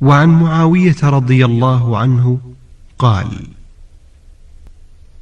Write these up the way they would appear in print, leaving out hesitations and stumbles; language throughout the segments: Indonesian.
وعن معاوية رضي الله عنه قال: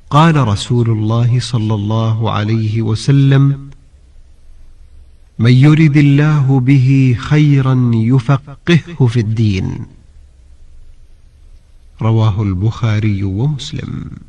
قال رسول الله صلى الله عليه وسلم: من يرد الله به خيرا يفقهه في الدين. رواه البخاري ومسلم.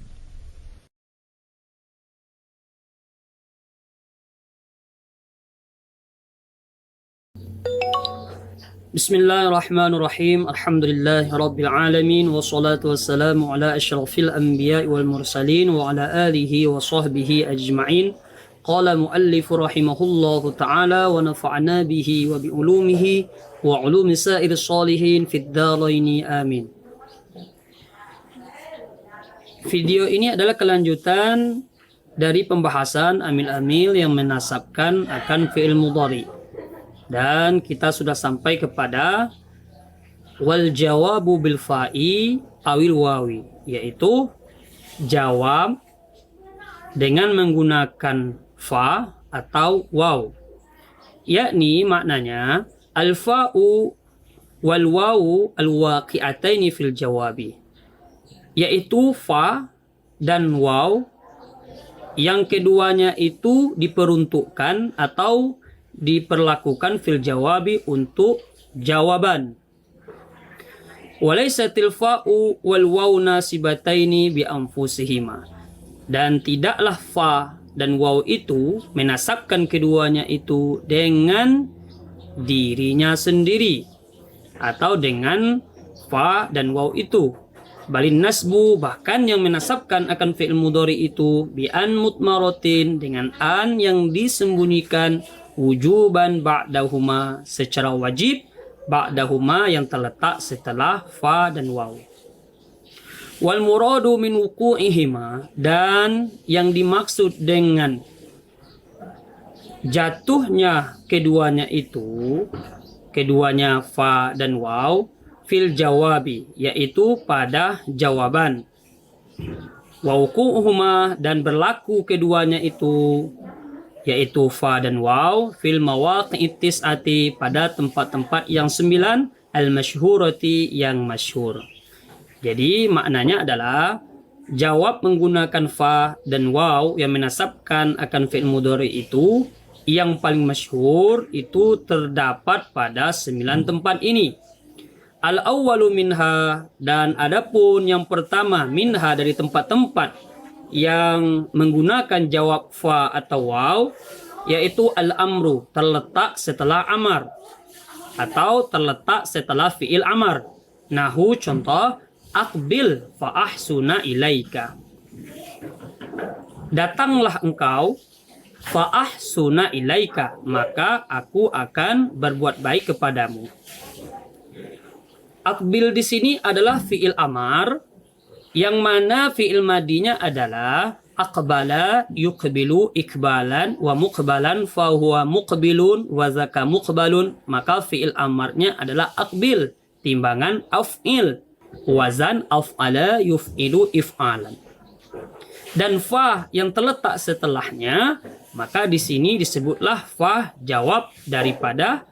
Bismillahirrahmanirrahim. Alhamdulillahi Rabbil Alamin. Wassalatu wassalamu ala ashrafil anbiya wal mursalin wa ala alihi wa sahbihi ajma'in. Qala muallifu rahimahullahu ta'ala wa nafa'na bihi wa bi'ulumihi wa ulumi sa'ir salihin fid dharaini amin. Video ini adalah kelanjutan dari pembahasan amil-amil yang menasabkan akan fi'il mudhari. Dan kita sudah sampai kepada wal jawabu bil fa'i awil wawi, yaitu jawab dengan menggunakan fa atau waw. Yakni maknanya al fa'u wal wawu al waqi'ataini fil jawabi, yaitu fa dan waw yang keduanya itu diperuntukkan atau diperlakukan fil jawabi untuk jawaban. Walaysatil fa'u wal waw nasibataini bi anfusihima, dan tidaklah fa dan waw itu menasabkan keduanya itu dengan dirinya sendiri atau dengan fa dan waw itu. Balin nasbu, bahkan yang menasabkan akan fi'il mudhari itu bi an mutmaratin, dengan an yang disembunyikan, wujuban ba'dahuma, secara wajib, ba'dahuma yang terletak setelah fa dan waw. Wal muradu min wuqu'ihima, dan yang dimaksud dengan jatuhnya keduanya itu, keduanya fa dan waw, fil jawabi, yaitu pada jawaban. Wa wuqu'uhuma, dan berlaku keduanya itu, yaitu fa dan waw, fil mawaqi'it tis'ati, pada tempat-tempat yang 9, al-masyhurati, yang masyhur. Jadi maknanya adalah jawab menggunakan fa dan waw yang menasabkan akan fi'il mudhari itu, yang paling masyhur itu terdapat pada 9 tempat ini. Al-awwalu minha, dan adapun yang pertama, minha, dari tempat-tempat yang menggunakan jawab fa atau waw, yaitu al-amru, terletak setelah amar atau terletak setelah fi'il amar. Nahu, contoh, aqbil fa ahsuna ilaika, datanglah engkau, fa ahsuna ilaika, maka aku akan berbuat baik kepadamu. Aqbil di sini adalah fi'il amar, yang mana fi'il madinya adalah aqbala yuqbilu ikbalan wa muqbalan fa huwa muqbilun wa zaka muqbalun, maka fi'il amarnya adalah aqbil, timbangan af'il, wazan af'ala yuf'ilu if'alan. Dan fa yang terletak setelahnya, maka di sini disebutlah fa jawab daripada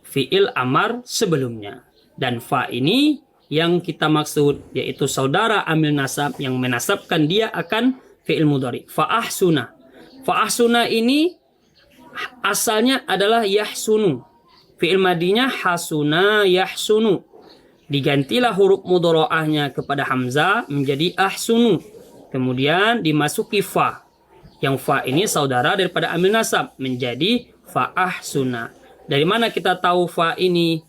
fi'il amar sebelumnya. Dan fa ini yang kita maksud yaitu saudara amil nasab yang menasabkan dia akan fi'il mudhari. Fa ahsuna. Fa ahsuna ini asalnya adalah yahsunu. Fi'il madinya hasuna yahsunu. Digantilah huruf mudhara'ahnya kepada hamzah menjadi ahsunu. Kemudian dimasuki fa. Yang fa ini saudara daripada amil nasab menjadi fa ahsuna. Dari mana kita tahu fa ini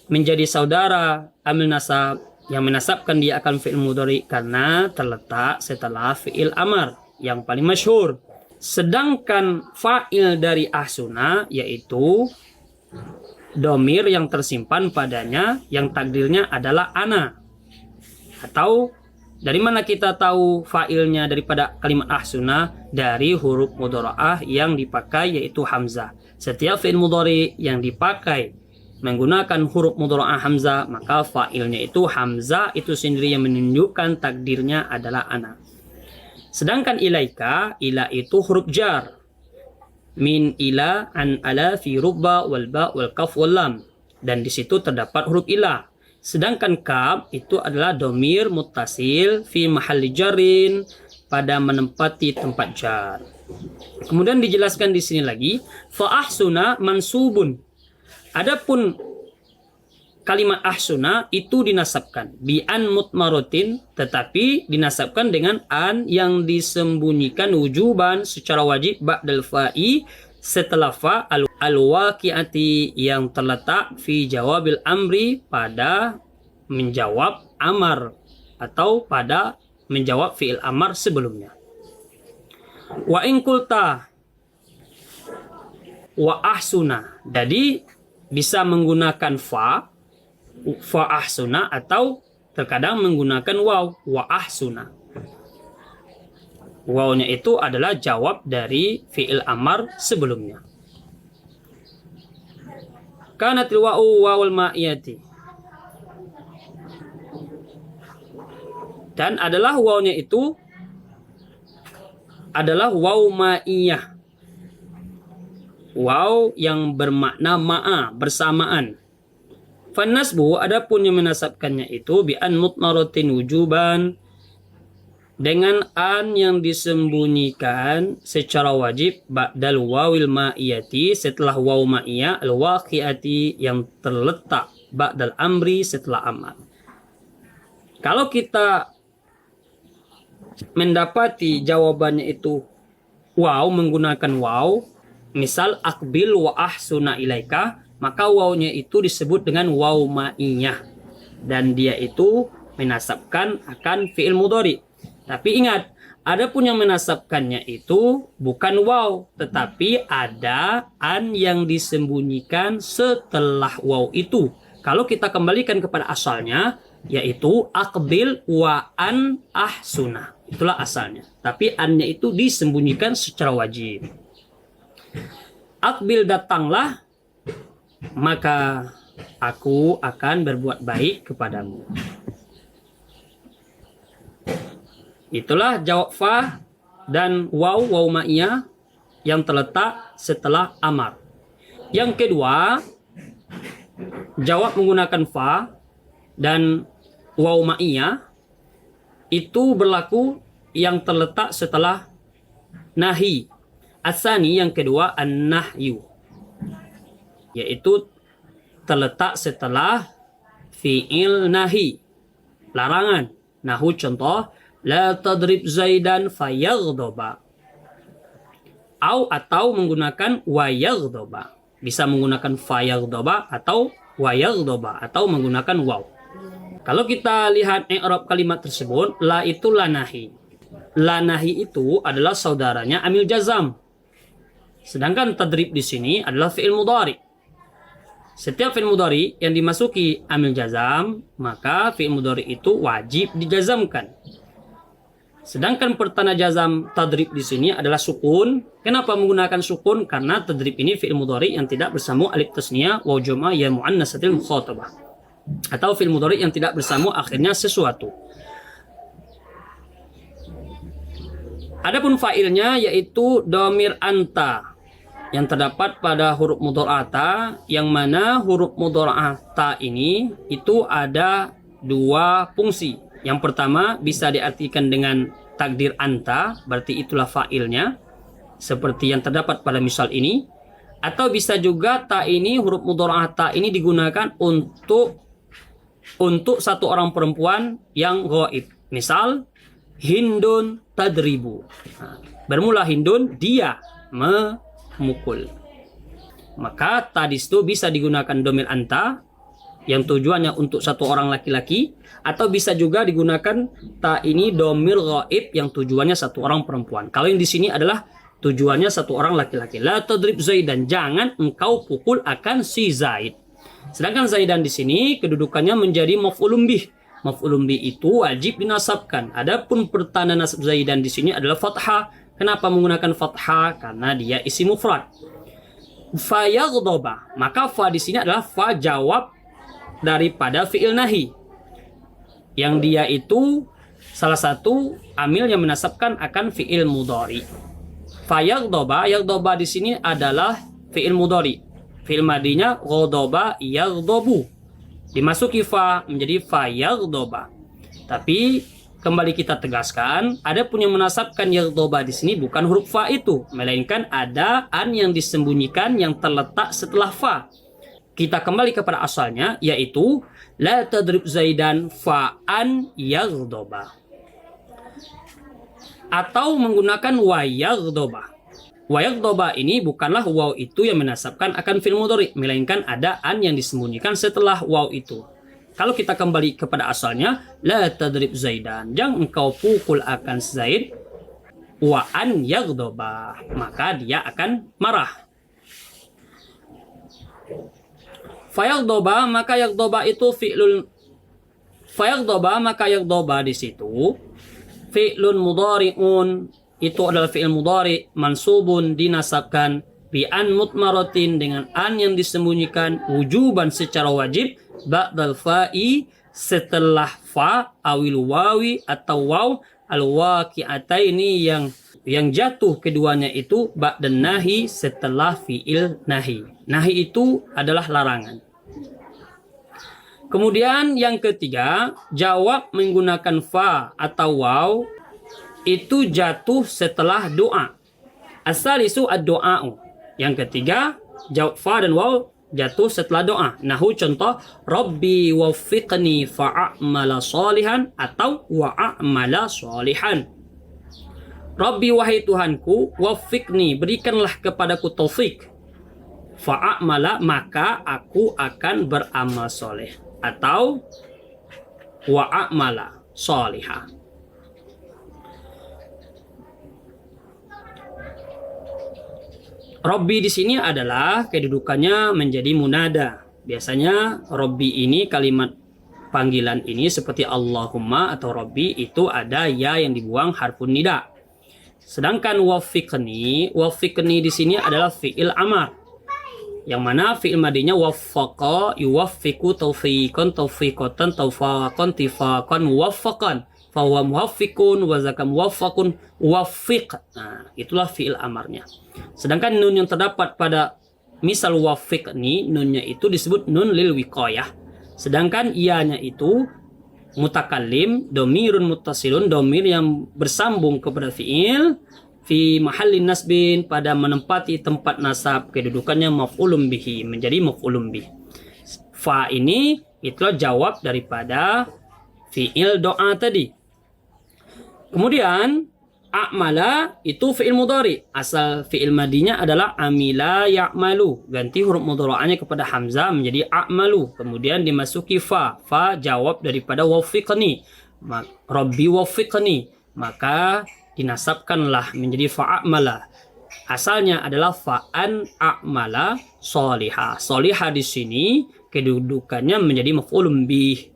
menjadi saudara amil nasab yang menasabkan dia akan fi'il mudhari? Karena terletak setelah fi'il amar yang paling masyhur. Sedangkan fa'il dari ahsuna yaitu domir yang tersimpan padanya yang takdirnya adalah ana. Atau dari mana kita tahu fa'ilnya daripada kalimat ahsuna? Dari huruf mudhara'ah yang dipakai yaitu hamzah. Setiap fi'il mudhari yang dipakai menggunakan huruf mudhara'ah hamzah, maka fa'ilnya itu hamzah itu sendiri yang menunjukkan takdirnya adalah ana. Sedangkan ilaika, ila itu huruf jar. Min ila, an ala, fi rubba, wal ba, wal kaf, wal lam. Dan di situ terdapat huruf ila. Sedangkan kaf itu adalah domir muttasil fi mahalli jarin, pada menempati tempat jar. Kemudian dijelaskan di sini lagi, fa ahsuna mansubun. Adapun kalimat ahsuna itu dinasabkan bi an mutmarotin, tetapi dinasabkan dengan an yang disembunyikan wujuban secara wajib ba'dal fa'i, setelah fa al-waqi'ati yang terletak fi jawabil amri, pada menjawab amar atau pada menjawab fi'il amar sebelumnya. Wa in qulta wa ahsuna, jadi bisa menggunakan fa ahsuna, atau terkadang menggunakan waw, wa ahsuna. Wawnya itu adalah jawab dari fi'il amar sebelumnya. Kanatil wa'u wawul ma'iyati, dan adalah wawnya itu adalah waw ma'iyah, waw yang bermakna ma'a, bersamaan. Fannasbu, adapun yang menasabkannya itu bi an mutmaratin wujuban, dengan an yang disembunyikan secara wajib ba'dal wawil ma'iyati, setelah waw ma'iyah, al-waqi'ati yang terletak ba'dal amri, setelah amar. Kalau kita mendapati jawabannya itu waw, menggunakan waw, misal akbil wa ahsuna ilaika, maka wawnya itu disebut dengan waw ma'iyah, dan dia itu menasabkan akan fi'il mudhari. Tapi ingat, adapun yang menasabkannya itu bukan waw, tetapi ada an yang disembunyikan setelah waw itu. Kalau kita kembalikan kepada asalnya, yaitu akbil wa an ahsuna, itulah asalnya. Tapi annya itu disembunyikan secara wajib. Akbil, datanglah, maka aku akan berbuat baik kepadamu. Itulah jawab fa dan waw ma'iyah yang terletak setelah amar. Yang kedua, jawab menggunakan fa dan waw ma'iyah itu berlaku yang terletak setelah nahi. Asani, yang kedua, an-nahyu, yaitu terletak setelah fi'il nahi, larangan. Nahu contoh, la tadrib zaidan fayaghdaba, atau menggunakan wayaghdaba. Bisa menggunakan fayaghdaba atau wayaghdaba, atau menggunakan waw. Kalau kita lihat i'rab kalimat tersebut, la itu la nahi. La nahi itu adalah saudaranya amil jazam. Sedangkan tadrib di sini adalah fi'il mudhari. Setiap fi'il mudhari yang dimasuki amil jazam, maka fi'il mudhari itu wajib dijazamkan. Sedangkan pertanda jazam tadrib di sini adalah sukun. Kenapa menggunakan sukun? Karena tadrib ini fi'il mudhari yang tidak bersambung alif tasniyah wa jama' ya muannatsatil mukhatabah, atau fi'il mudhari yang tidak bersambung akhirnya sesuatu. Adapun fa'ilnya yaitu domir anta yang terdapat pada huruf mudhari'ata, yang mana huruf mudhari'ata ini itu ada dua fungsi. Yang pertama bisa diartikan dengan takdir anta, berarti itulah fa'ilnya, seperti yang terdapat pada misal ini. Atau bisa juga ta ini, huruf mudhari'ata ini digunakan untuk satu orang perempuan yang ghaib. Misal Hindun tadribu. Nah, bermula Hindun, dia memukul. Maka tadi itu bisa digunakan domir anta yang tujuannya untuk satu orang laki-laki, atau bisa juga digunakan ta ini domir ghaib yang tujuannya satu orang perempuan. Kalau yang di sini adalah tujuannya satu orang laki-laki. La tadrib Zaidan, jangan engkau pukul akan si Zaid. Sedangkan Zaidan di sini kedudukannya menjadi maf'ulun bih. Maf'ulun bih itu wajib dinasabkan. Adapun pertanda nasab Zaidan di sini adalah fathah. Kenapa menggunakan fathah? Karena dia isim mufrad. Fa yaghdaba, maka fa di sini adalah fa jawab daripada fi'il nahi, yang dia itu salah satu amil yang menasabkan akan fi'il mudhari. Fa yaghdaba, yaghdaba di sini adalah fi'il mudhari. Fi'il madinya ghadaba yaghdabu. Dimasuki fa menjadi fa yaghdoba. Tapi kembali kita tegaskan, ada pun yang menasabkan yaghdoba di sini bukan huruf fa itu, melainkan ada an yang disembunyikan yang terletak setelah fa. Kita kembali kepada asalnya, yaitu la tadrib zaidan fa an yaghdoba. Atau menggunakan wa yaghdoba. Wa yaghdoba ini bukanlah waw itu yang menasabkan akan fi'il mudhari, melainkan ada an yang disembunyikan setelah waw itu. Kalau kita kembali kepada asalnya, la tadrib zaidan, jangan engkau pukul akan Zaid, wa an yaghdoba, maka dia akan marah. Fa yaghdoba, maka yaghdoba itu fi'lun, fa yaghdoba, maka yaghdoba di situ fi'lun mudhari'un, itu adalah fi'il mudhari mansubun, dinasabkan bi an mutmaratin, dengan an yang disembunyikan wujuban secara wajib, ba'dal fa'i, setelah fa, awil wawi atau waw, al waqi'ataini, yang jatuh keduanya itu ba'dan nahi, setelah fi'il nahi. Nahi itu adalah larangan. Kemudian yang ketiga, jawab menggunakan fa atau waw itu jatuh setelah doa. As-salisu ad-doa'u. Yang ketiga, jawab fa dan waw jatuh setelah doa. Nahu contoh, Rabbi waffiqni fa'amala salihan atau wa'amala salihan. Rabbi, wahai Tuhanku, waffiqni, berikanlah kepadaku taufik. Fa'amala, maka aku akan beramal soleh. Atau wa'amala salihah. Robbi di sini adalah kedudukannya menjadi munada. Biasanya Robbi ini, kalimat panggilan ini seperti Allahumma atau Robbi, itu ada ya yang dibuang harfun nida. Sedangkan wafiqni di sini adalah fi'il amar, yang mana fi'il madinya waffaqa yuwaffiqu taufiqan taufiqatan tawfaqan tifaqan muwaffaqan, fa huwa muwaffiqun wa zaka muwaffaqun waffiq. Nah, itulah fi'il amarnya. Sedangkan nun yang terdapat pada misal waffiqni, nunnya itu disebut nun lil wiqayah. Sedangkan ianya itu mutakallim, domirun muttasilun, domir yang bersambung kepada fi'il, fi mahallin nasbin, pada menempati tempat nasab, kedudukannya maf'ulun bihi, menjadi maf'ulun bih. Fa ini itulah jawab daripada fi'il doa tadi. Kemudian a'mala itu fi'il mudhari, asal fi'il madinya adalah amila ya'malu, ganti huruf mudhara'anya kepada hamzah menjadi a'malu, kemudian dimasuki fa jawab daripada waffiqni, Rabbi waffiqni, maka dinasabkanlah menjadi fa'amala. Asalnya adalah fa'an a'mala solihah. Solihah di sini kedudukannya menjadi maf'ulun bih.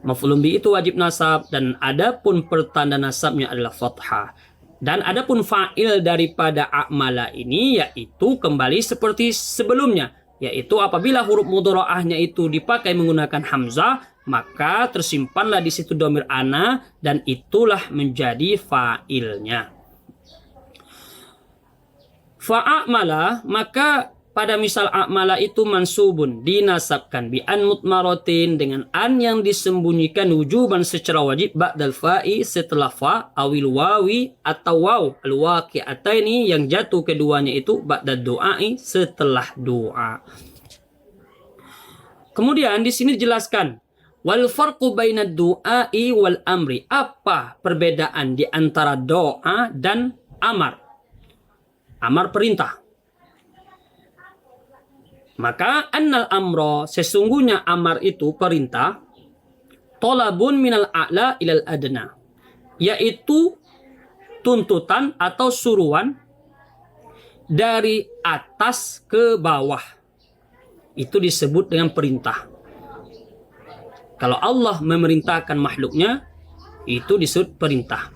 Maf'ulun bih itu wajib nasab, dan adapun pertanda nasabnya adalah fathah. Dan adapun fa'il daripada a'mala ini yaitu kembali seperti sebelumnya, yaitu apabila huruf mudhara'ahnya itu dipakai menggunakan hamzah, maka tersimpanlah di situ dhamir ana, dan itulah menjadi fa'ilnya. Fa'amala, maka pada misal a'mala itu mansubun, dinasabkan bi an mutmaratin, dengan an yang disembunyikan wujuban secara wajib, ba'dal fa'i, setelah fa, awil wawi atau waw, al waqi'ataini, yang jatuh keduanya itu ba'dad doa'i, setelah doa. Kemudian di sini dijelaskan wal farqu bainad du'a'i wal amri. Apa perbedaan di antara doa dan amar? Amar perintah. Maka annal amro, sesungguhnya amar itu perintah, tolabun minal a'la ilal adna, yaitu tuntutan atau suruhan dari atas ke bawah. Itu disebut dengan perintah. Kalau Allah memerintahkan makhluknya, itu disebut perintah.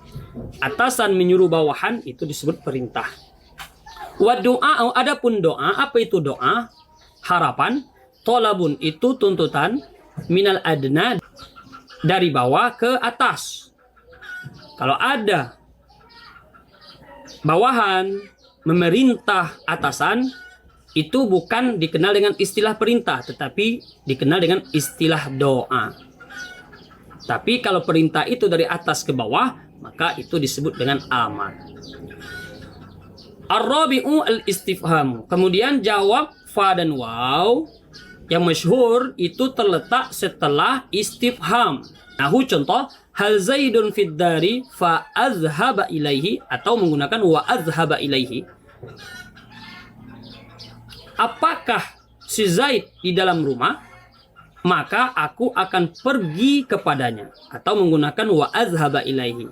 Atasan menyuruh bawahan, itu disebut perintah. Wa doa, adapun doa, apa itu doa? Harapan. Tolabun itu tuntutan, minal adna, dari bawah ke atas. Kalau ada bawahan memerintah atasan, itu bukan dikenal dengan istilah perintah, tetapi dikenal dengan istilah doa. Tapi kalau perintah itu dari atas ke bawah, maka itu disebut dengan amar. Ar-rabi'u al-istifham. Kemudian jawab fa dan waw yang masyhur itu terletak setelah istifham. Nahu contoh, hal zaidun fid dari fa azhaba ilaihi, atau menggunakan wa azhaba ilaihi. Apakah si Zaid di dalam rumah? Maka aku akan pergi kepadanya, atau menggunakan wa azhaba ilaihi.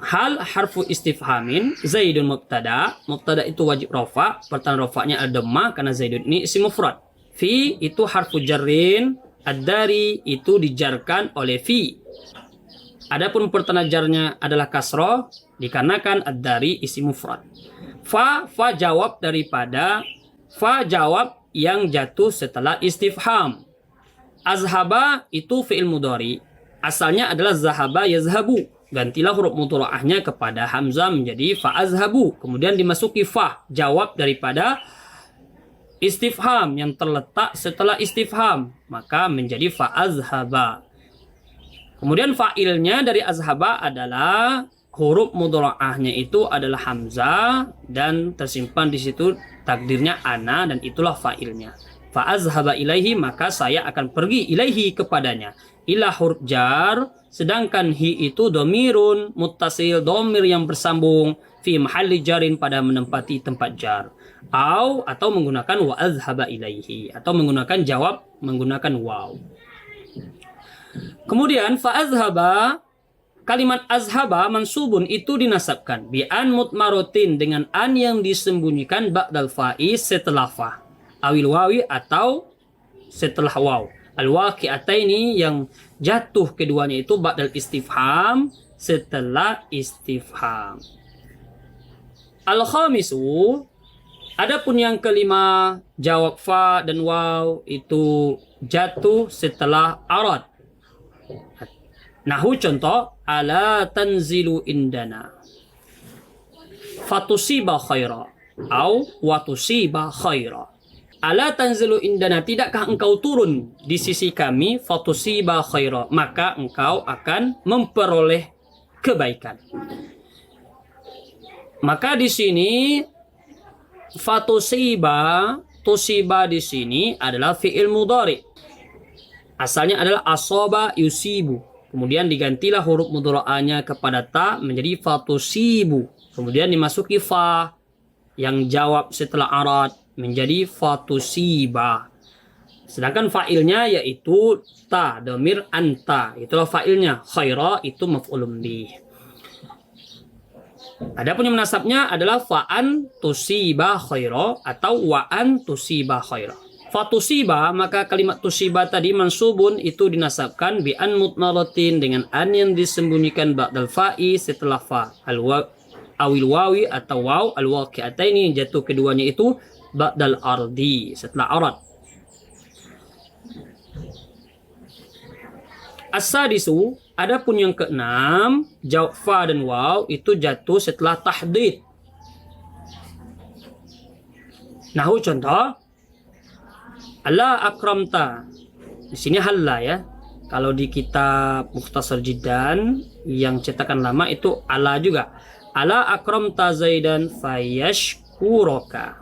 Hal harfu istifhamin, Zaidun mubtada. Mubtada itu wajib rafa, pertanda rafanya ad-dhammah karena Zaidun ini isim mufrad. Fi itu harfu jarrin, ad-dari itu dijarkan oleh fi. Adapun pertanda jarnya adalah kasroh, dikarenakan ad-dari isim mufrad. Fa jawab daripada, fa jawab yang jatuh setelah istifham. Azhaba itu fi'il mudhari. Asalnya adalah zahaba yazhabu. Gantilah huruf mudhari'ahnya kepada hamzah menjadi fa azhabu. Kemudian dimasuki fa, jawab daripada istifham yang terletak setelah istifham, maka menjadi fa azhaba. Kemudian fa'ilnya dari azhaba adalah huruf mudhari'ahnya itu adalah hamzah dan tersimpan di situ takdirnya ana, dan itulah fa'ilnya. Fa azhaba ilaihi, maka saya akan pergi ilaihi kepadanya. Ilah huruf jar, sedangkan hi itu domirun muttasil, domir yang bersambung, fi mahalli jarin pada menempati tempat jar. Atau menggunakan wa azhaba ilaihi, atau menggunakan jawab menggunakan waw. Kemudian fa azhaba, kalimat azhaba mansubun itu dinasabkan bi an mutmarotin, dengan an yang disembunyikan ba'dal fa'i setelah fa, awil wawi atau setelah waw. Al-waqi'ataini yang jatuh keduanya itu ba'dal istifham, setelah istifham. Al-khamisu, adapun yang kelima, jawab fa dan waw itu jatuh setelah arad. Nahu contoh, ala tanzilu indana fatusiba khaira au watusiba khaira. Ala tanzilu indana, tidakkah engkau turun di sisi kami, fatusiba khaira, maka engkau akan memperoleh kebaikan. Maka di sini fatusiba, tusiba di sini adalah fi'il mudhari. Asalnya adalah asaba yusibu. Kemudian digantilah huruf mudhari'ahnya kepada ta menjadi fatusibu. Kemudian dimasuki fa yang jawab setelah arad menjadi fatusiba. Sedangkan fa'ilnya yaitu ta, domir anta. Itulah fa'ilnya. Khaira itu maf'ulun bih. Adapun yang menasabnya adalah fa'an tusiba khaira atau wa'an tusiba khaira. Fatusiba, maka kalimat tusiba tadi mansubun itu dinasabkan bi an mutmaratin, dengan an yang disembunyikan ba'dal fa'i setelah fa, awil wawi atau waw, al-waqi'ataini yang jatuh keduanya itu ba'dal ardi setelah arad. As-sadisu, adapun yang keenam, jawab fa dan waw itu jatuh setelah tahdid. Nahu contoh, Allah akramta. Di sini halla ya. Kalau di kitab Mukhtasar Jiddan yang cetakan lama itu ala juga. Ala akramta zaidan fayashkuroka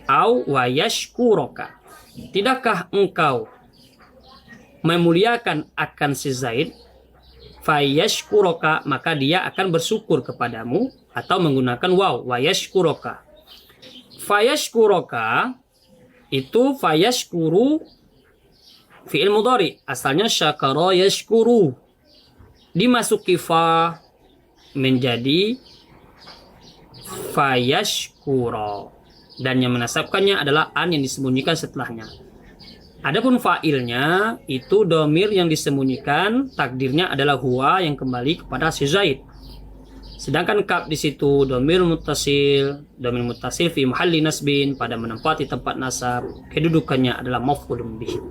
au wayashkuroka. Tidakkah engkau memuliakan akan si Zaid, fayashkuroka, maka dia akan bersyukur kepadamu, atau menggunakan waw, wayashkuroka. Fayashkuroka itu fayashkuru fi'il mudhari, asalnya syakara yashkuru, dimasuki fa menjadi fayashkura, dan yang menasabkannya adalah an yang disembunyikan setelahnya. Adapun fa'ilnya itu domir yang disembunyikan, takdirnya adalah huwa yang kembali kepada si Zaid. Sedangkan kaf di situ domir muttasil fi mahalli nasbin, pada menempati tempat nasab, kedudukannya adalah maf'ulun bih.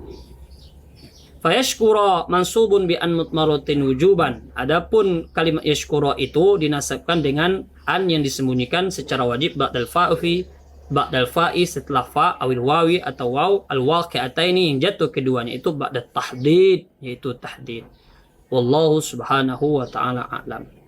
Fayashkura mansubun bi an mutmaratin wujuban. Adapun kalimat yashkura itu dinasabkan dengan an yang disembunyikan secara wajib ba'dal fa'i setelah fa awil wawi atau waw al waqi'ataini yang jatuh keduanya itu ba'da tahdid, yaitu tahdid. Wallahu subhanahu wa ta'ala a'lam.